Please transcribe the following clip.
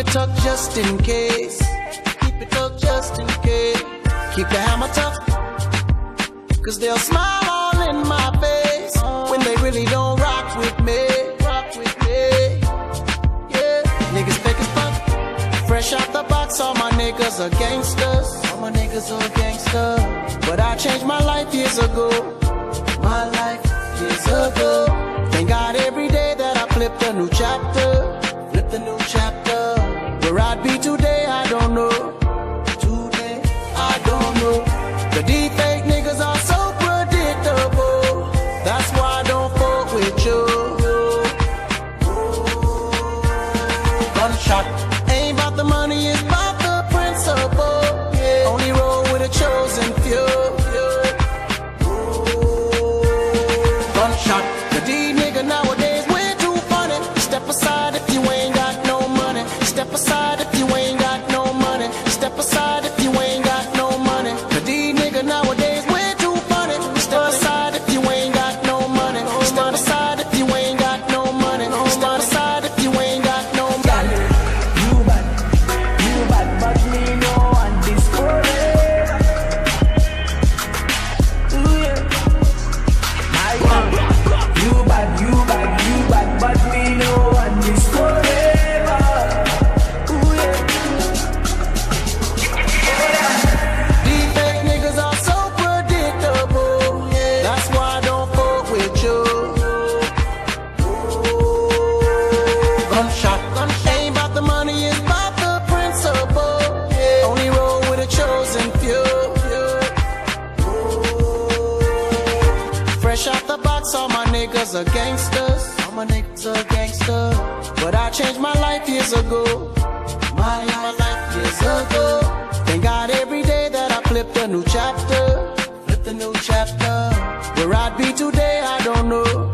it tucked just in case. Keep it tucked just in case. Keep the hammer tough, cause they'll smile all in my face when they really don't rock with me. Rock with me. Yeah, niggas fake as fuck. Fresh out the box, all my niggas are gangsters. All my niggas are gangsters. But I changed my life years ago. My life years ago. Thank God every day that I flipped a new chapter. Flipped a new chapter. Where I'd be today, I don't know. Today, I don't know. The deep fake niggas are so predictable. That's why I don't fuck with you. Gunshot. Ain't about the money, it's about the principle. Yeah. Only roll with a chosen few. Gunshot. The D nigga nowadays way too funny. Step aside if you ain't got no money. Step aside if you ain't got no money. Step aside if you ain't got no money. The D nigga nowadays way too funny. Step aside if you ain't got no money. Step aside if you ain't got no money. Step aside if you ain't got no money. You bad, but me no want this forever. Ooh yeah, my God. You bad, but me no want this forever. Ooh yeah. These fake niggas are so predictable. Yeah. That's why I don't fuck with you. Gunshot. Ain't about the money, it's about the principle. Yeah. Only roll with a chosen few. Fresh out the box, all my niggas are gangsters. All my niggas are gangsters. But I changed my life years ago. My life years ago. Thank God every day that I flipped a new chapter. Flipped a new chapter. Where I'd be today, I don't know.